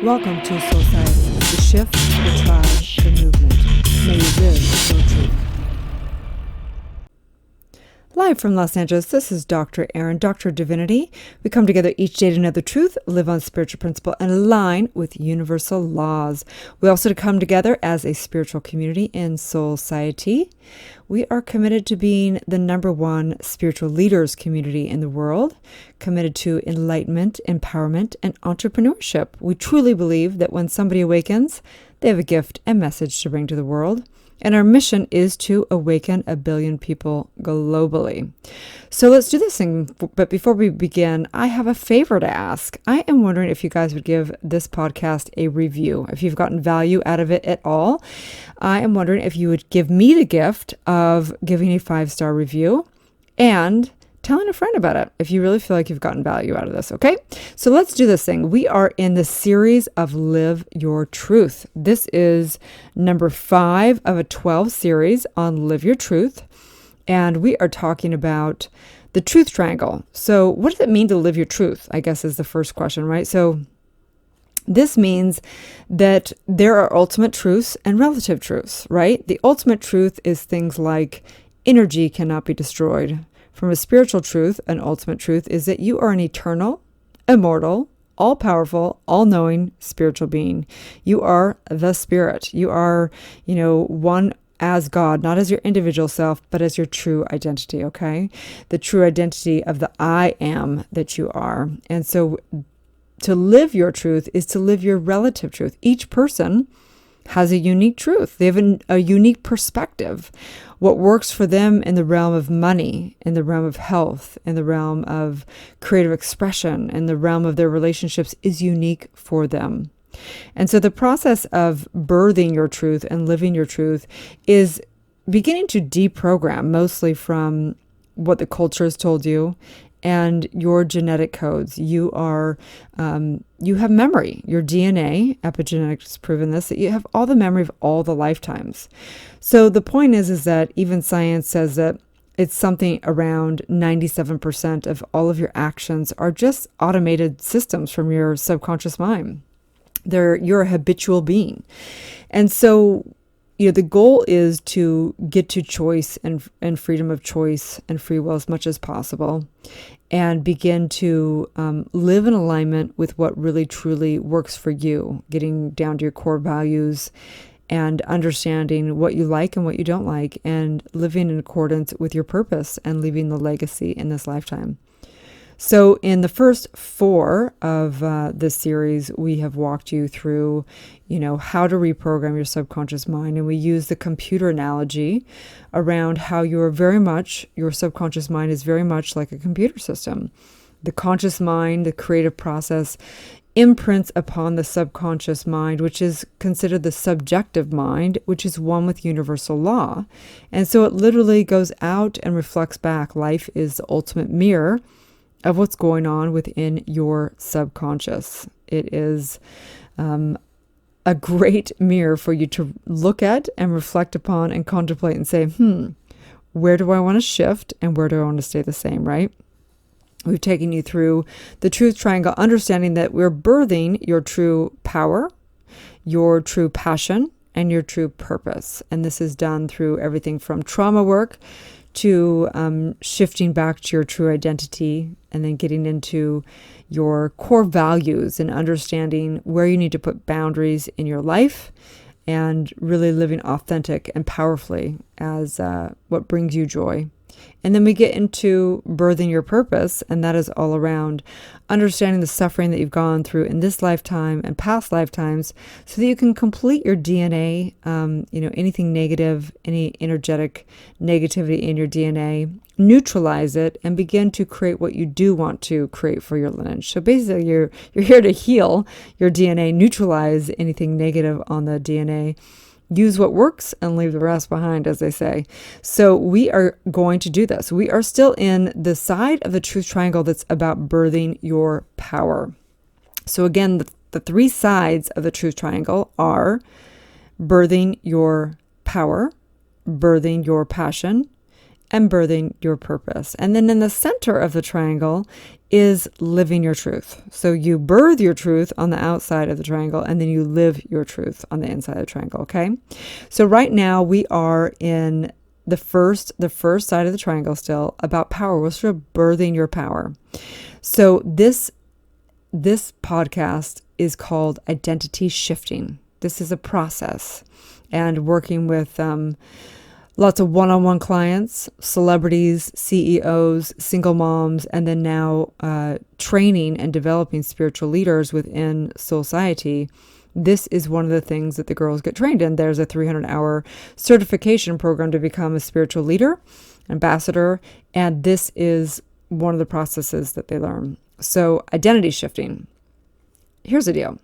Welcome to Soulciete, the shift, the tribe, the movement. May you live your truth. Live from Los Angeles, this is Dr. Erin, Doctor of Divinity. We come together each day to know the truth, live on spiritual principle, and align with universal laws. We also come together as a spiritual community in Soulciete. We are committed to being the #1 spiritual leaders community in the world, committed to enlightenment, empowerment, and entrepreneurship. We truly believe that when somebody awakens, they have a gift and message to bring to the world. And our mission is to awaken 1 billion people globally. So let's do this thing. But before we begin, I have a favor to ask. I am wondering if you guys would give this podcast a review. If you've gotten value out of it at all, I am wondering if you would give me the gift of giving a 5-star review and telling a friend about it if you really feel like you've gotten value out of this, okay? So let's do this thing. We are in the series of Live Your Truth. This is number 5 of a 12 series on Live Your Truth. And we are talking about the truth triangle. So what does it mean to live your truth, I guess is the first question, right? So this means that there are ultimate truths and relative truths, right? The ultimate truth is things like energy cannot be destroyed. From a spiritual truth, an ultimate truth is that you are an eternal, immortal, all-powerful, all-knowing spiritual being. You are the spirit. You are, one as God, not as your individual self, but as your true identity, okay? The true identity of the I am that you are. And so to live your truth is to live your relative truth. Each person has a unique truth. They have a unique perspective. What works for them in the realm of money, in the realm of health, in the realm of creative expression, in the realm of their relationships is unique for them. And so the process of birthing your truth and living your truth is beginning to deprogram mostly from what the culture has told you and your genetic codes. You have memory. Your DNA, epigenetics has proven this, that you have all the memory of all the lifetimes. So the point is that even science says that it's something around 97% of all of your actions are just automated systems from your subconscious mind. You're a habitual being. And so the goal is to get to choice and freedom of choice and free will as much as possible and begin to live in alignment with what really truly works for you, getting down to your core values and understanding what you like and what you don't like and living in accordance with your purpose and leaving the legacy in this lifetime. So in the first 4 of this series, we have walked you through, how to reprogram your subconscious mind. And we use the computer analogy around how your subconscious mind is very much like a computer system. The conscious mind, the creative process, imprints upon the subconscious mind, which is considered the subjective mind, which is one with universal law. And so it literally goes out and reflects back. Life is the ultimate mirror of what's going on within your subconscious. It is a great mirror for you to look at and reflect upon and contemplate and say, where do I want to shift and where do I want to stay the same, right? We've taken you through the truth triangle, understanding that we're birthing your true power, your true passion, and your true purpose. And this is done through everything from trauma work to shifting back to your true identity and then getting into your core values and understanding where you need to put boundaries in your life and really living authentic and powerfully as what brings you joy. And then we get into birthing your purpose, and that is all around understanding the suffering that you've gone through in this lifetime and past lifetimes so that you can complete your DNA, anything negative, any energetic negativity in your DNA, neutralize it, and begin to create what you do want to create for your lineage. So basically, you're here to heal your DNA, neutralize anything negative on the DNA, use what works and leave the rest behind, as they say. So we are going to do this. We are still in the side of the truth triangle that's about birthing your power. So again, the 3 sides of the truth triangle are birthing your power, birthing your passion, and birthing your purpose. And then in the center of the triangle is living your truth. So you birth your truth on the outside of the triangle, and then you live your truth on the inside of the triangle, okay? So right now we are in the first side of the triangle still, about power. We're sort of birthing your power. So this podcast is called Identity Shifting. This is a process, and working with lots of one-on-one clients, celebrities, CEOs, single moms, and then now training and developing spiritual leaders within Soulciete. This is one of the things that the girls get trained in. There's a 300-hour certification program to become a spiritual leader, ambassador, and this is one of the processes that they learn. So identity shifting. Here's the deal.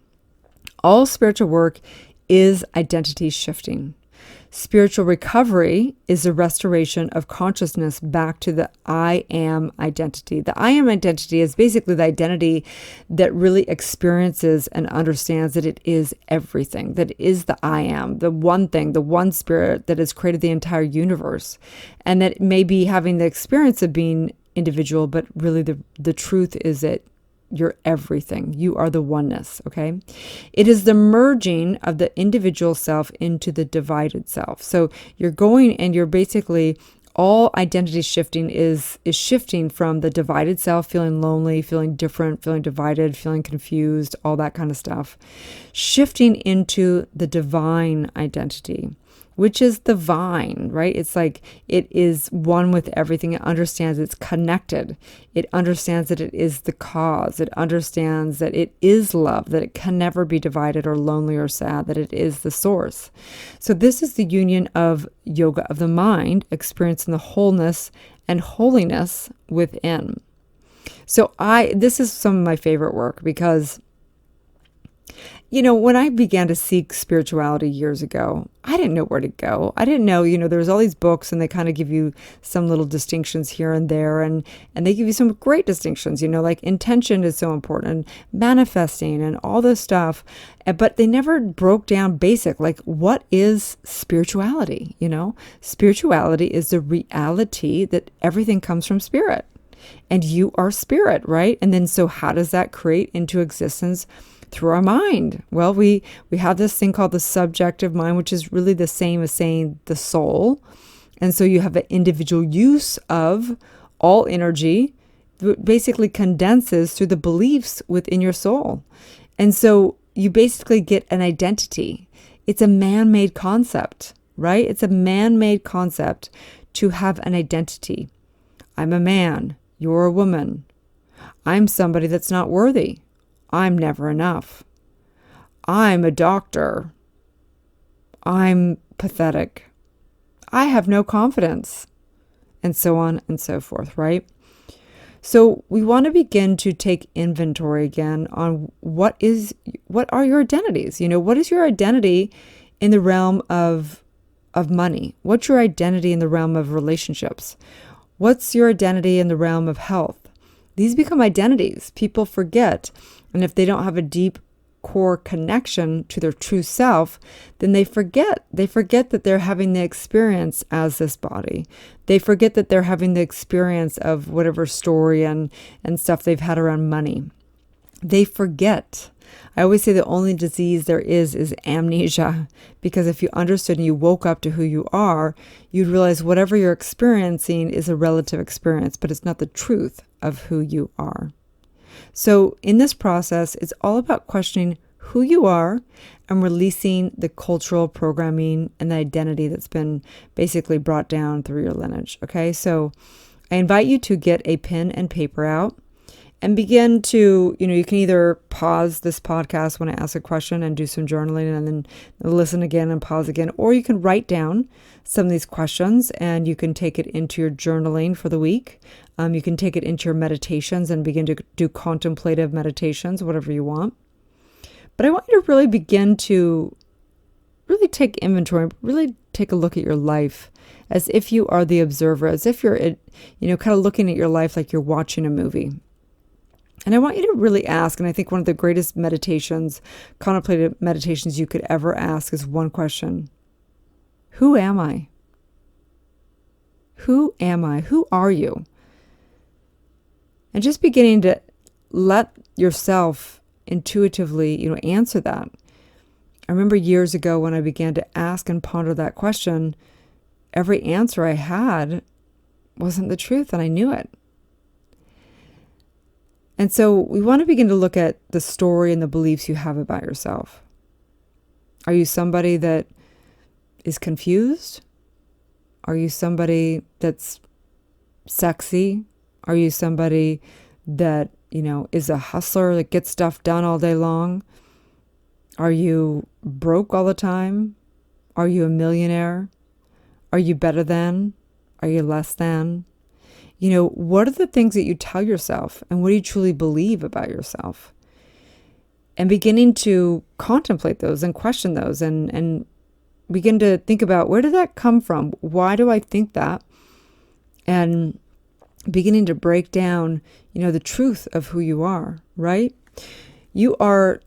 All spiritual work is identity shifting. Spiritual recovery is a restoration of consciousness back to the I am identity. The I am identity is basically the identity that really experiences and understands that it is everything, that it is the I am, the one thing, the one spirit that has created the entire universe, and that may be having the experience of being individual, but really the truth is that you're everything. You are the oneness, okay? It is the merging of the individual self into the divided self. So you're going and you're basically, all identity shifting is shifting from the divided self, feeling lonely, feeling different, feeling divided, feeling confused, all that kind of stuff, shifting into the divine identity, which is the vine, right? It's like it is one with everything. It understands it's connected. It understands that it is the cause. It understands that it is love, that it can never be divided or lonely or sad, that it is the source. So this is the union of yoga of the mind, experiencing the wholeness and holiness within. So this is some of my favorite work because, you know, when I began to seek spirituality years ago, I didn't know where to go. I didn't know, there's all these books and they kind of give you some little distinctions here and there. And they give you some great distinctions, like intention is so important and manifesting and all this stuff. But they never broke down basic, like what is spirituality? Spirituality is the reality that everything comes from spirit and you are spirit, right? And then so how does that create into existence? Through our mind. Well, we have this thing called the subjective mind, which is really the same as saying the soul. And so you have an individual use of all energy that basically condenses through the beliefs within your soul. And so you basically get an identity. It's a man-made concept, right? It's a man-made concept to have an identity. I'm a man. You're a woman. I'm somebody that's not worthy. I'm never enough. I'm a doctor. I'm pathetic. I have no confidence. And so on and so forth, right? So we want to begin to take inventory again on what are your identities? What is your identity in the realm of money? What's your identity in the realm of relationships? What's your identity in the realm of health? These become identities. People forget. And if they don't have a deep core connection to their true self, then they forget. They forget that they're having the experience as this body. They forget that they're having the experience of whatever story and stuff they've had around money. They forget. I always say the only disease there is amnesia, because if you understood and you woke up to who you are, you'd realize whatever you're experiencing is a relative experience, but it's not the truth of who you are. So in this process, it's all about questioning who you are and releasing the cultural programming and the identity that's been basically brought down through your lineage. Okay, so I invite you to get a pen and paper out and begin to, you can either pause this podcast when I ask a question and do some journaling and then listen again and pause again, or you can write down some of these questions and you can take it into your journaling for the week. You can take it into your meditations and begin to do contemplative meditations, whatever you want. But I want you to really begin to really take inventory, really take a look at your life as if you are the observer, as if you're, kind of looking at your life like you're watching a movie. And I want you to really ask, and I think one of the greatest meditations, contemplative meditations you could ever ask is one question. Who am I? Who am I? Who are you? And just beginning to let yourself intuitively, answer that. I remember years ago when I began to ask and ponder that question, every answer I had wasn't the truth, and I knew it. And so we want to begin to look at the story and the beliefs you have about yourself. Are you somebody that is confused? Are you somebody that's sexy? Are you somebody that, is a hustler that gets stuff done all day long? Are you broke all the time? Are you a millionaire? Are you better than? Are you less than? What are the things that you tell yourself, and what do you truly believe about yourself? And beginning to contemplate those and question those and begin to think about, where did that come from? Why do I think that? And beginning to break down, the truth of who you are, right? You are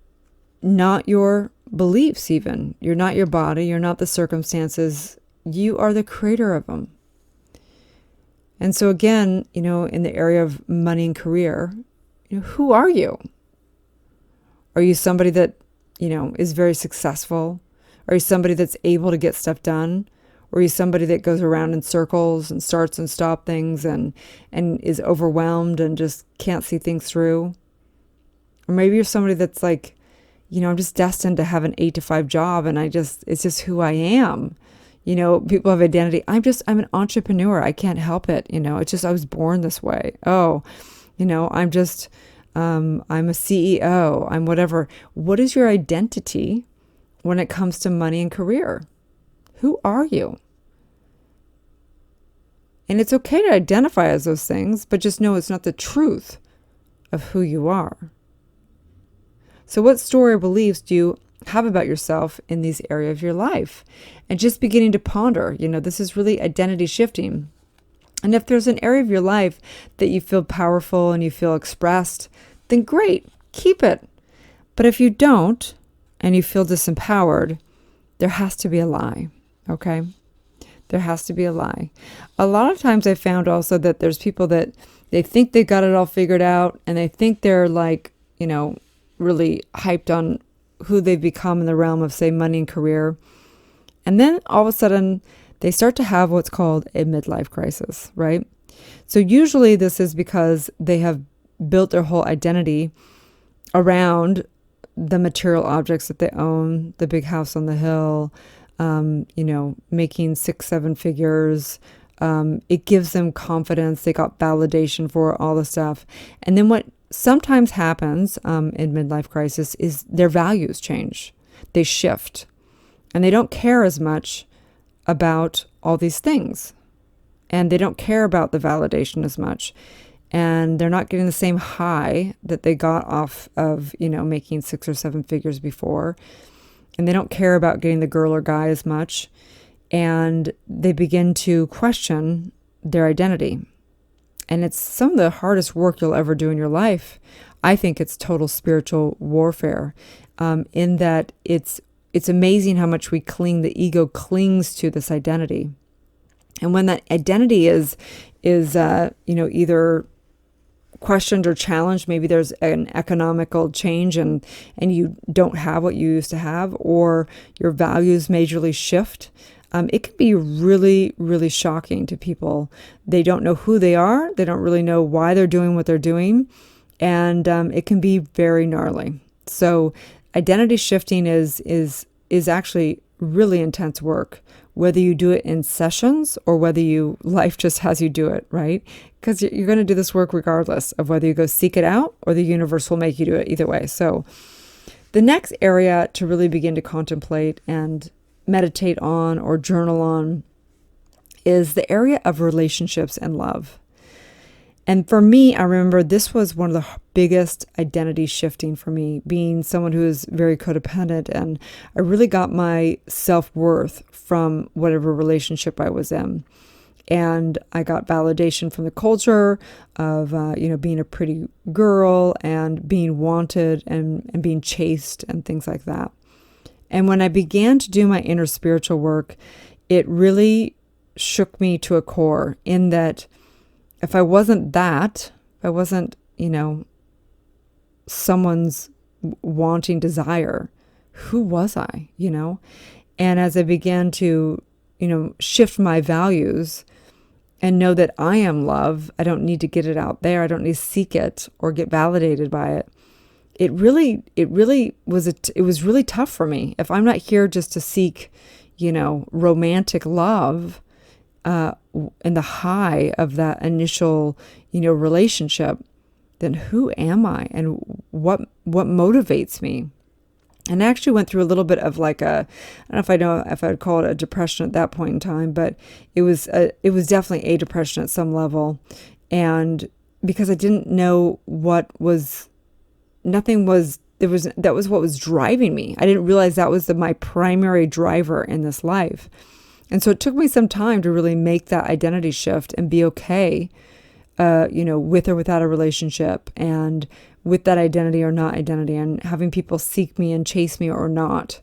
not your beliefs even. You're not your body. You're not the circumstances. You are the creator of them. And so again, in the area of money and career, who are you? Are you somebody that, is very successful? Are you somebody that's able to get stuff done? Or are you somebody that goes around in circles and starts and stops things and is overwhelmed and just can't see things through? Or maybe you're somebody that's like, I'm just destined to have an 8-to-5 job, and it's just who I am. People have identity. I'm an entrepreneur. I can't help it. It's just, I was born this way. Oh, I'm just, I'm a CEO. I'm whatever. What is your identity when it comes to money and career? Who are you? And it's okay to identify as those things, but just know it's not the truth of who you are. So what story or beliefs do you have about yourself in these areas of your life? And just beginning to ponder, this is really identity shifting. And if there's an area of your life that you feel powerful and you feel expressed, then great, keep it. But if you don't, and you feel disempowered, there has to be a lie, okay? There has to be a lie. A lot of times I found also that there's people that they think they got it all figured out, and they think they're like, really hyped on who they've become in the realm of, say, money and career. And then all of a sudden, they start to have what's called a midlife crisis, right? So usually this is because they have built their whole identity around the material objects that they own, the big house on the hill, making 6-7 figures. It gives them confidence. They got validation for all the stuff. And then what sometimes happens in midlife crisis is their values change. They shift. And they don't care as much about all these things. And they don't care about the validation as much. And they're not getting the same high that they got off of, making 6 or 7 figures before. And they don't care about getting the girl or guy as much. And they begin to question their identity. And it's some of the hardest work you'll ever do in your life. I think it's total spiritual warfare, in that it's amazing how much the ego clings to this identity. And when that identity is either questioned or challenged, maybe there's an economical change and you don't have what you used to have, or your values majorly shift, it can be really, really shocking to people. They don't know who they are. They don't really know why they're doing what they're doing. And it can be very gnarly. So identity shifting is actually really intense work, whether you do it in sessions or whether life just has you do it, right? Because you're going to do this work regardless of whether you go seek it out or the universe will make you do it either way. So the next area to really begin to contemplate and meditate on or journal on is the area of relationships and love. And for me, I remember this was one of the biggest identity shifting for me, being someone who is very codependent. And I really got my self-worth from whatever relationship I was in. And I got validation from the culture of, being a pretty girl and being wanted and being chased and things like that. And when I began to do my inner spiritual work, it really shook me to a core, in that if I wasn't that, if I wasn't, someone's wanting desire, who was I, And as I began to, shift my values and know that I am love, I don't need to get it out there. I don't need to seek it or get validated by it. It really was really tough for me. If I'm not here just to seek, romantic love, and the high of that initial, relationship, then who am I, and what motivates me? And I actually went through a little bit of like I don't know if I'd call it a depression at that point in time, but it was definitely a depression at some level. And because I didn't know that was what was driving me. I didn't realize that was my primary driver in this life. And so it took me some time to really make that identity shift and be okay, with or without a relationship, and with that identity or not identity, and having people seek me and chase me or not.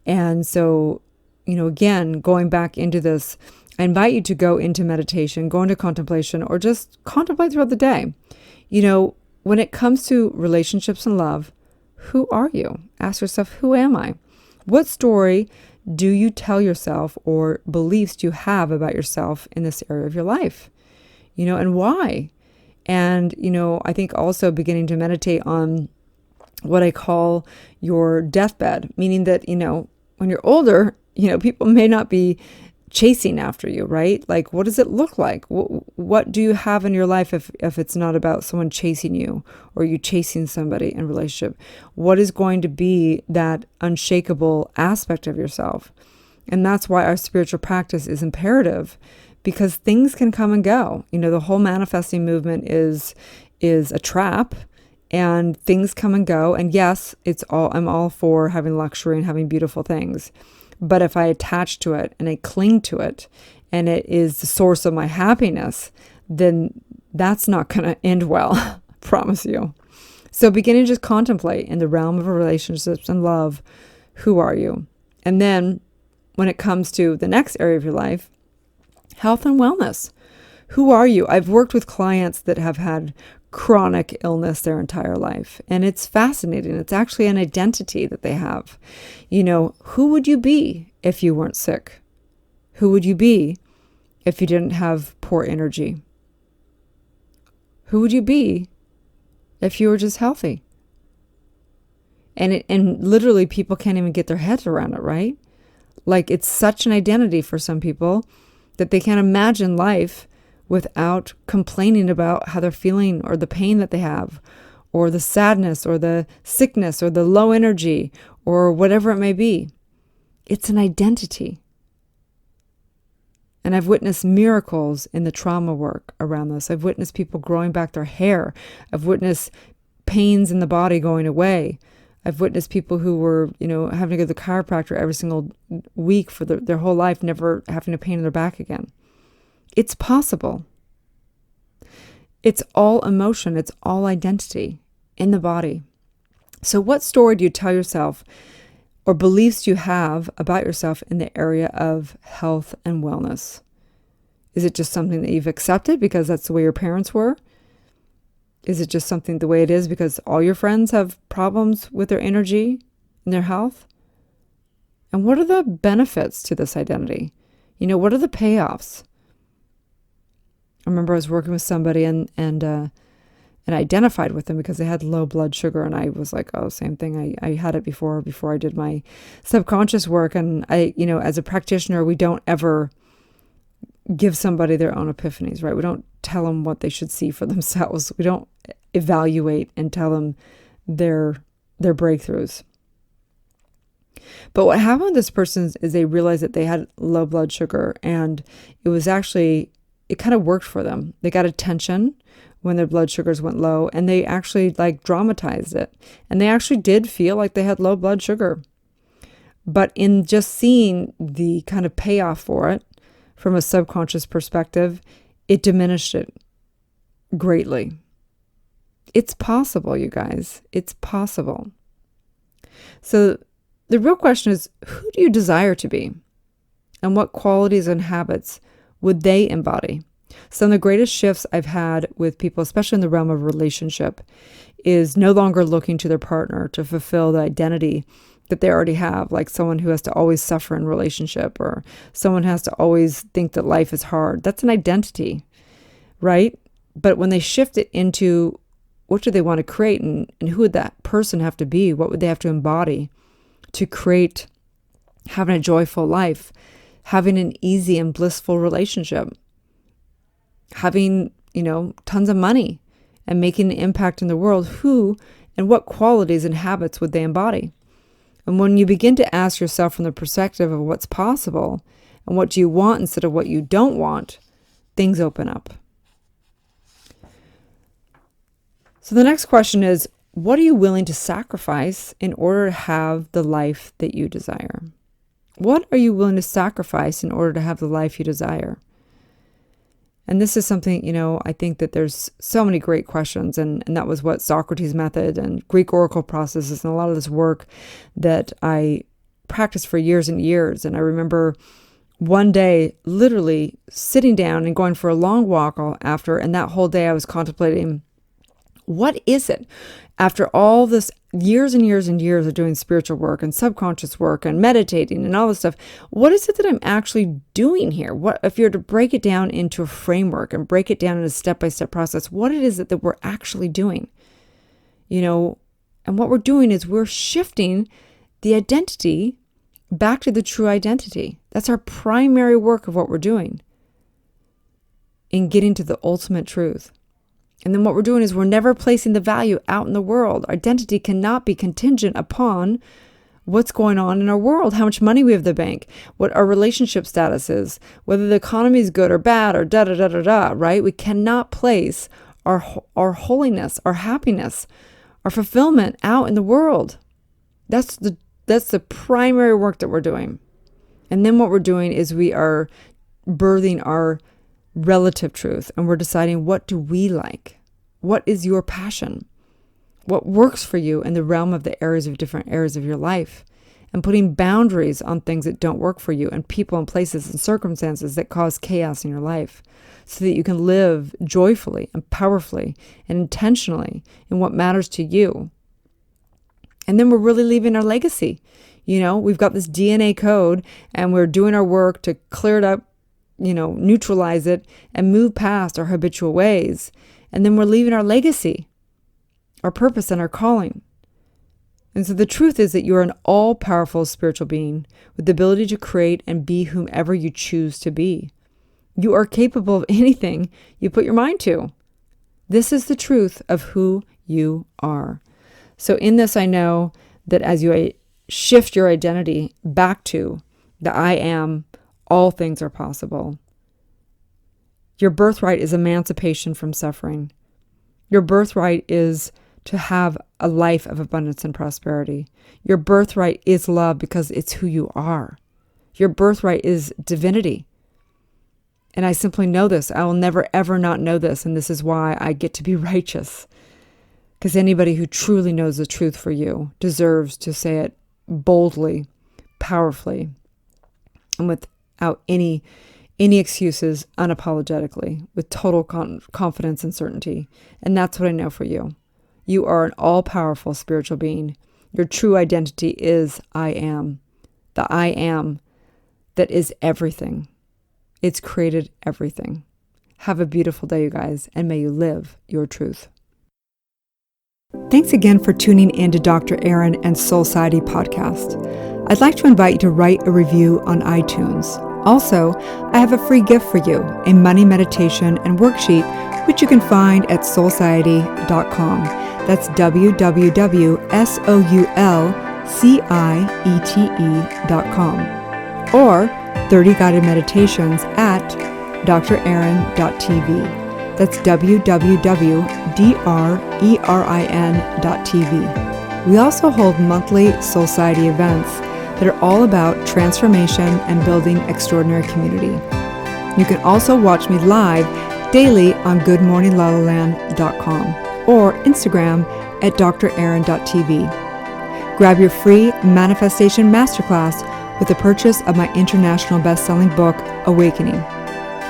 And so, again, going back into this, I invite you to go into meditation, go into contemplation, or just contemplate throughout the day. When it comes to relationships and love, who are you? Ask yourself, who am I? What story do you tell yourself, or beliefs do you have about yourself in this area of your life? And why? And, I think also beginning to meditate on what I call your deathbed, meaning that, when you're older, people may not be chasing after you, right? Like, what does it look like? What do you have in your life if it's not about someone chasing you, or you chasing somebody in a relationship? What is going to be that unshakable aspect of yourself? And that's why our spiritual practice is imperative, because things can come and go. The whole manifesting movement is a trap, and things come and go. And yes, I'm all for having luxury and having beautiful things. But if I attach to it and I cling to it, and it is the source of my happiness, then that's not going to end well, I promise you. So beginning to just contemplate in the realm of relationships and love, who are you? And then when it comes to the next area of your life, health and wellness, who are you? I've worked with clients that have had chronic illness their entire life, and it's fascinating. It's actually an identity that they have. Who would you be if you weren't sick? Who would you be if you didn't have poor energy? Who would you be if you were just healthy? And literally people can't even get their heads around it, right? Like, it's such an identity for some people that they can't imagine life without complaining about how they're feeling, or the pain that they have, or the sadness, or the sickness, or the low energy, or whatever it may be. It's an identity. And I've witnessed miracles in the trauma work around this. I've witnessed people growing back their hair. I've witnessed pains in the body going away. I've witnessed people who were, having to go to the chiropractor every single week for their whole life, never having a pain in their back again. It's possible. It's all emotion. It's all identity in the body. So what story do you tell yourself, or beliefs do you have about yourself in the area of health and wellness? Is it just something that you've accepted because that's the way your parents were? Is it just something the way it is because all your friends have problems with their energy and their health? And what are the benefits to this identity? What are the payoffs? I remember I was working with somebody and I identified with them because they had low blood sugar, and I was like, oh, same thing. I had it before I did my subconscious work. And as a practitioner, we don't ever give somebody their own epiphanies, right? We don't tell them what they should see for themselves. We don't evaluate and tell them their breakthroughs. But what happened with this person is they realized that they had low blood sugar, and it kind of worked for them. They got attention when their blood sugars went low, and they actually dramatized it. And they actually did feel like they had low blood sugar. But in just seeing the kind of payoff for it from a subconscious perspective, it diminished it greatly. It's possible, you guys. It's possible. So the real question is, who do you desire to be? And what qualities and habits would they embody? Some of the greatest shifts I've had with people, especially in the realm of relationship, is no longer looking to their partner to fulfill the identity that they already have, like someone who has to always suffer in relationship, or someone has to always think that life is hard. That's an identity, right? But when they shift it into what do they want to create, and who would that person have to be? What would they have to embody to create having a joyful life, having an easy and blissful relationship, having, tons of money and making an impact in the world? Who and what qualities and habits would they embody? And when you begin to ask yourself from the perspective of what's possible and what do you want instead of what you don't want, things open up. So the next question is, what are you willing to sacrifice in order to have the life that you desire? What are you willing to sacrifice in order to have the life you desire? And this is something, I think that there's so many great questions, and that was what Socrates' method and Greek oracle processes and a lot of this work that I practiced for years and years. And I remember one day literally sitting down and going for a long walk after, and that whole day I was contemplating, what is it after all this years and years and years of doing spiritual work and subconscious work and meditating and all this stuff, what is it that I'm actually doing here? What if you're to break it down into a framework and break it down in a step-by-step process, what it is that we're actually doing? And what we're doing is we're shifting the identity back to the true identity. That's our primary work of what we're doing in getting to the ultimate truth. And then what we're doing is we're never placing the value out in the world. Identity cannot be contingent upon what's going on in our world, how much money we have in the bank, what our relationship status is, whether the economy is good or bad, or da-da-da-da-da, right? We cannot place our holiness, our happiness, our fulfillment out in the world. That's the primary work that we're doing. And then what we're doing is we are birthing our relative truth, and we're deciding, what do we like? What is your passion? What works for you in the realm of the different areas of your life? And putting boundaries on things that don't work for you, and people and places and circumstances that cause chaos in your life, so that you can live joyfully and powerfully and intentionally in what matters to you. And then we're really leaving our legacy. We've got this DNA code, and we're doing our work to clear it up, neutralize it and move past our habitual ways. And then we're leaving our legacy, our purpose and our calling. And so the truth is that you're an all-powerful spiritual being with the ability to create and be whomever you choose to be. You are capable of anything you put your mind to. This is the truth of who you are. So in this, I know that as you shift your identity back to the I am, all things are possible. Your birthright is emancipation from suffering. Your birthright is to have a life of abundance and prosperity. Your birthright is love because it's who you are. Your birthright is divinity. And I simply know this. I will never, ever not know this. And this is why I get to be righteous. Because anybody who truly knows the truth for you deserves to say it boldly, powerfully, and without any excuses, unapologetically, with total confidence and certainty. And that's what I know for you. You are an all-powerful spiritual being. Your true identity is I am. The I am that is everything. It's created everything. Have a beautiful day, you guys, and may you live your truth. Thanks again for tuning in to Dr. Erin and Soulciete podcast. I'd like to invite you to write a review on iTunes. Also, I have a free gift for you, a money meditation and worksheet, which you can find at soulciete.com. That's www.soulciete.com. Or 30 guided meditations at drerin.tv. That's www.drerin.tv. We also hold monthly Soulciete events that are all about transformation and building extraordinary community. You can also watch me live daily on goodmorninglalaland.com or Instagram at drerin.tv. Grab your free manifestation masterclass with the purchase of my international best-selling book, Awakening.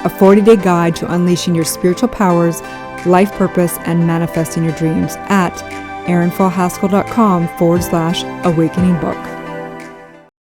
a 40-day guide to unleashing your spiritual powers, life purpose, and manifesting your dreams at erinfallhaskell.com/awakening book.